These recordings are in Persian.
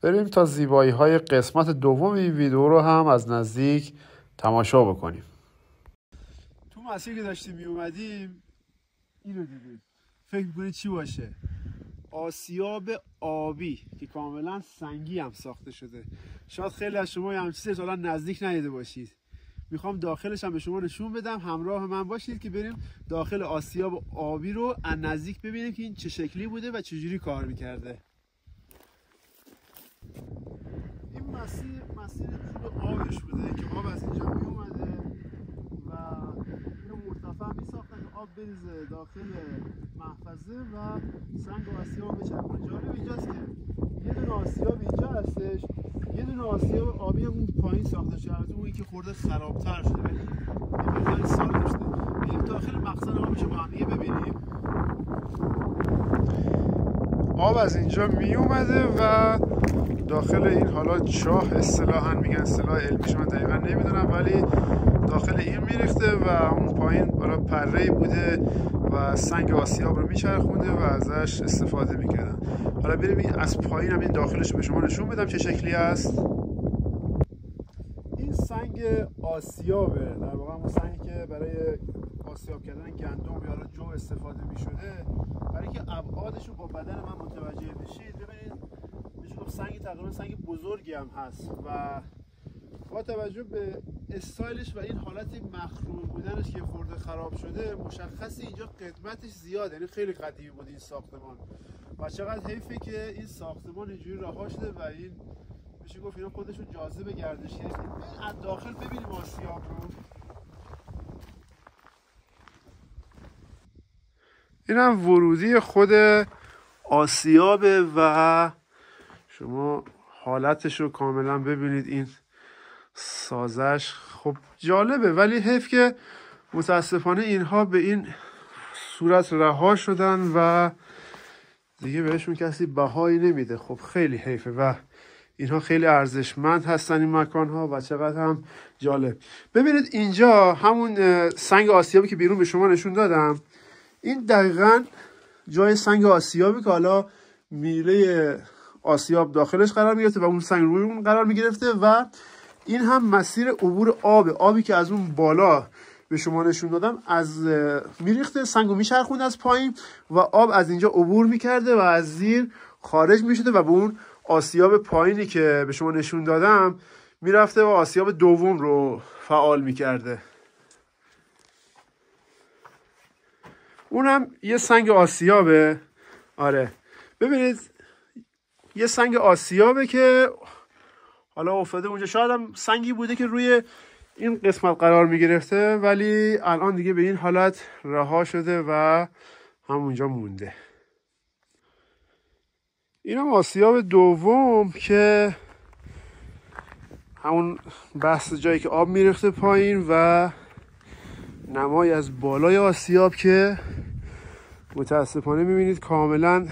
بریم تا زیبایی های قسمت دوم این ویدیو رو هم از نزدیک تماشا بکنیم. تو مسیر که داشتیم می اومدیم اینو دیدیم. فکر میکنید چی باشه؟ آسیاب آبی که کاملا سنگی هم ساخته شده. شاید خیلی از شما همین چیزی تا نزدیک ندیده باشید. میخوام داخلش هم به شما نشون بدم، همراه من باشید که بریم داخل آسیاب آبی رو از نزدیک ببینیم که این چه شکلی بوده و چجوری کار میکرده. این مسیر جوب آبش بوده که آب از اینجا می اومده و اینو مرتفع می ساختن که آب بریزه داخل محفظه و سنگ و آسیاب بچرخونه. جالب اینجاست که یه دونه آسیاب اینجا هستش، یه دونه آسیاب آبی هم اون پایین ساخته شده. البته اون که خورده خرابتر شده ولی یه مقداری سال داشته. بریم داخل مخزن آبش رو با هم دیگه ببینیم. آب از اینجا می اومده و داخل این حالا چاه اصطلاحاً میگن، اصطلاح علمیش من دقیقا نمیدونم، ولی داخل این میریخته و اون پایین حالا پره‌ای بوده و سنگ آسیاب رو میچرخونده و ازش استفاده میکردن. حالا بریم از پایین هم این داخلش رو به شما نشون بدم چه شکلی است. این سنگ آسیابه، در واقع اون سنگی که برای آسیاب کردن گندم یا جو استفاده میشده. برای که ابعادش رو با بدن من متوجه بشید ببینید سنگ تقریبا سنگ بزرگی هم هست و با توجه به استایلش و این حالت مخروم بودنش که خورده خراب شده مشخصه اینجا قدمتش زیاده، یعنی خیلی قدیمی بود این ساختمان و چقدر حیفه که این ساختمان اینجوری رها شده و این میشه گفت اینا خودشون جاذب گردشی هست. از داخل ببینیم آسیاب رو. این هم ورودی خود آسیابه و شما حالتش رو کاملا ببینید. این سازش خب جالبه ولی حیف که متاسفانه اینها به این صورت رها شدن و دیگه بهشون کسی بهایی نمیده. خب خیلی حیفه و اینها خیلی ارزشمند هستن این مکانها و چقدر هم جالب. ببینید اینجا همون سنگ آسیابی که بیرون به شما نشون دادم، این دقیقاً جای سنگ آسیابی که حالا میله آسیاب داخلش قرار میگرفته و اون سنگ روی اون قرار میگرفته و این هم مسیر عبور آبی که از اون بالا به شما نشون دادم از میریخته، سنگو میچرخوند از پایین و آب از اینجا عبور میکرده و از زیر خارج میشده و به اون آسیاب پایینی که به شما نشون دادم میرفته و آسیاب دوم رو فعال میکرده. اونم یه سنگ آسیابه. آره ببینید یه سنگ آسیابه که حالا افتاده اونجا، شاید هم سنگی بوده که روی این قسمت قرار می گرفته ولی الان دیگه به این حالت رها شده و همونجا مونده. این هم آسیاب دوم که همون بحث جایی که آب می ریخته پایین و نمای از بالای آسیاب که متاسفانه می بینید کاملا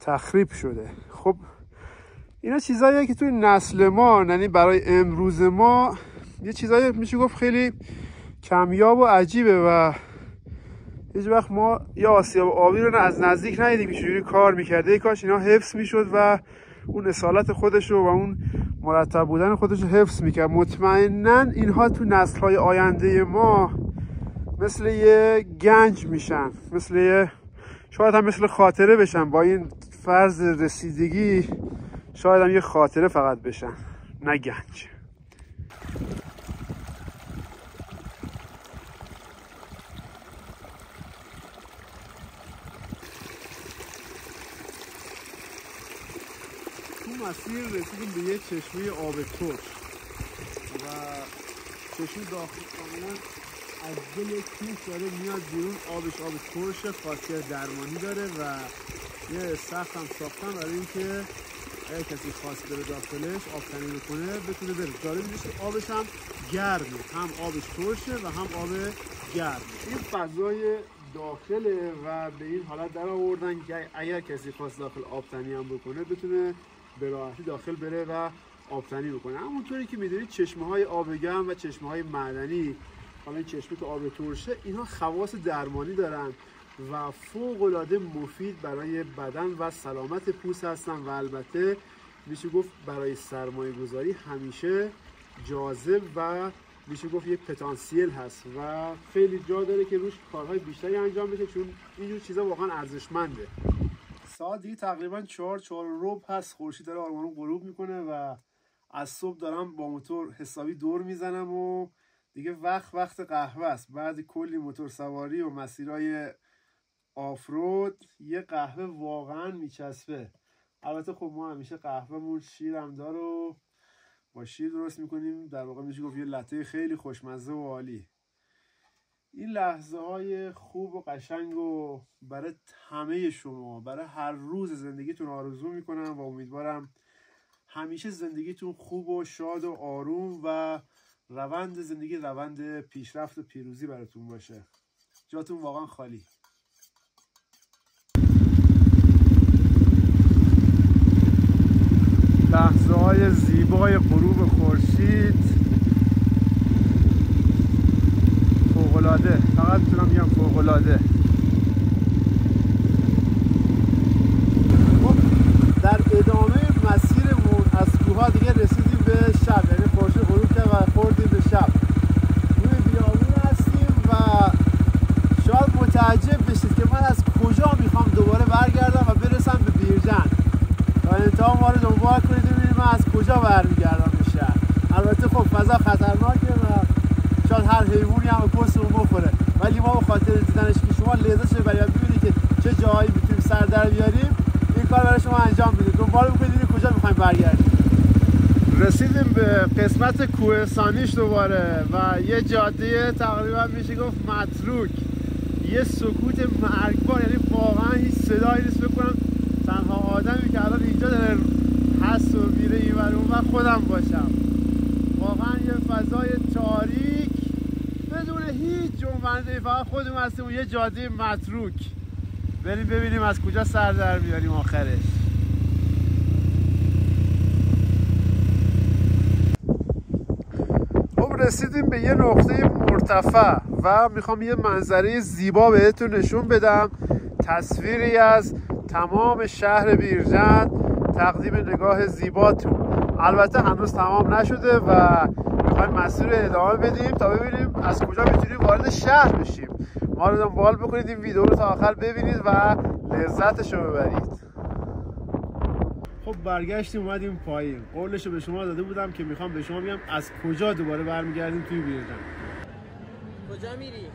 تخریب شده. خب اینا چیزاییه که توی نسل ما، یعنی برای امروز ما یه چیزایی میشه گفت خیلی کمیاب و عجیبه و هیچ وقت ما یا آسیاب آبی رو از نزدیک ندیدیم که چجوری کار میکرده. کاش اینا حفظ میشد و اون اصالت خودش رو و اون مرتب بودن خودش رو حفظ میکرد. مطمئناً اینها تو نسل‌های آینده ما مثل یه گنج میشن، شاید هم مثل خاطره بشن. با این فرض رسیدگی شاید هم یه خاطره فقط بشن نه گنج. تو مسیر رسیدیم به یه چشمه آب ترش و چشمه داخل کاملا از دل کوه داره میاد بیرون. آبش آب ترش، خاصیت درمانی داره و یه سقف هم ساختن برای اینکه اگه کسی خواست بره داخلش آبتنی بکنه بتونه بره. جالب اینه که آبش هم گرمه، هم آبش ترشه و هم آب گرمه. این فضای داخله و به این حالت در آوردن که اگر کسی خواست داخل آبتنی هم بکنه بتونه به راحتی داخل بره و آبتنی بکنه. همونطوری که میدونید چشمه های آب گرم و چشمه های معدنی، حالا این چشمه که آب ترشه، اینها خواص درمانی دارن و فوق‌العاده مفید برای بدن و سلامت پوست هستن و البته میشه گفت برای سرمایه گذاری همیشه جاذب و میشه گفت یه پتانسیل هست و خیلی جا داره که روش کارهای بیشتری انجام بشه، چون اینجور چیزا واقعا ارزشمنده. ساعت دیگه تقریبا 4:15 هست، خورشید داره آروم غروب میکنه و از صبح دارم با موتور حسابی دور میزنم و دیگه وقت قهوه است. بعد کلی موتور سواری و مسیرهای آفرود یه قهوه واقعا میچسبه. البته خب ما همیشه قهوه‌مون شیرم داره و با شیر درست میکنیم، در واقع میشه گفت یه لته خیلی خوشمزه و عالی. این لحظه های خوب و قشنگ و برای همه شما برای هر روز زندگیتون آرزو میکنم و امیدوارم همیشه زندگیتون خوب و شاد و آروم و روند زندگی روند پیشرفت و پیروزی براتون باشه. جاتون واقعا خالی. لحظه های زیبای غروب خورشید فوق‌العاده، فقط میتونم بگم فوق‌العاده. خب در ادامه مسیرمون از کوها دیگه رسیدیم به شب، یعنی خورشید غروب کرد و خوردیم به شب. روی بیابون هستیم و شاید متعجب بشید که من از کجا میخوام دوباره برگردم و برسم به بیرجند. تا انتها ما رو دنبال کنید ببینید من از کجا برمیگردم به شهر. البته خب فضا خطرناکه و شاید هر حیوانی هم به پستمون بخوره، ولی ما به خاطر دیدنش که شما لذتش رو برید ببینید که چه جایی میتونیم سر در بیاریم، این کار برای شما انجام بدید. دنبال بکنید ببینید کجا میخوایم برگردیم. رسیدیم به قسمت کوهستانیش دوباره و یه جاده تقریبا میشه گفت متروک، یه سکوت مرگبار، یعنی واقعا هیچ صدایی نیست. بکنم تنها آدمی که الان اینجا داره هست و میره این ور اون ور خودم باشم. واقعا یه فضای تاریک بدون هیچ جنبنده، فقط خودمون هستیم و یه جاده متروک. بریم ببینیم از کجا سر در بیاریم آخرش. خب رسیدیم به یه نقطه مرتفع و میخوام یه منظره زیبا بهتون نشون بدم، تصویری از تمام شهر بیرجند تقدیم نگاه زیباتون. البته هنوز تمام نشده و میخوایم مسیر رو ادامه بدیم تا ببینیم از کجا میتونیم وارد شهر بشیم. ما رو دنبال بکنید، این ویدیو رو تا آخر ببینید و لذتش رو ببرید. خب برگشتیم اومدیم پایین. قولش رو به شما داده بودم که میخوام به شما بگم از کجا دوباره برمیگردیم توی بیرجند. کجا میریم؟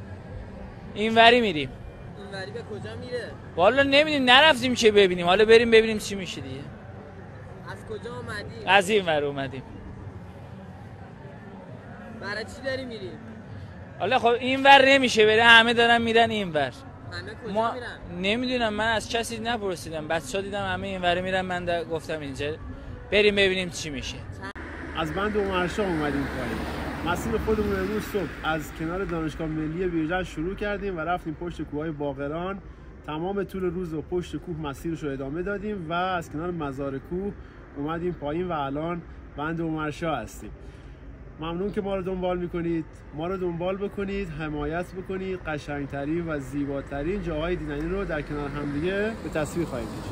اینوری میریم. اینوری به کجا میره؟ والا نمیدونیم، نرفتیم چه ببینیم، حالا بریم ببینیم چی میشه دیگه. از کجا اومدیم؟ از اینور اومدیم. برای چی داری میریم؟ حالا خب اینور نمیشه بره، همه دارن میرن اینور. همه کجا ما میرن؟ نمیدونم، من از کسی نپرسیدم، بچه‌ها دیدم همه اینور میرن، من گفتم اینجا بریم ببینیم چی میشه. از بند عمرشاه اومدیم پایین. مسیر خودمون امروز صبح از کنار دانشگاه ملی بیرجند شروع کردیم و رفتیم پشت کوههای باقران. تمام طول روز و پشت کوه مسیرش رو ادامه دادیم و از کنار مزار کوه اومدیم پایین و الان بند عمرشاه هستیم. ممنون که ما رو دنبال میکنید. ما رو دنبال بکنید، حمایت بکنید. قشنگترین و زیباترین جاهای دیدنی رو در کنار همدیگه به تصویر خواهیم کشید.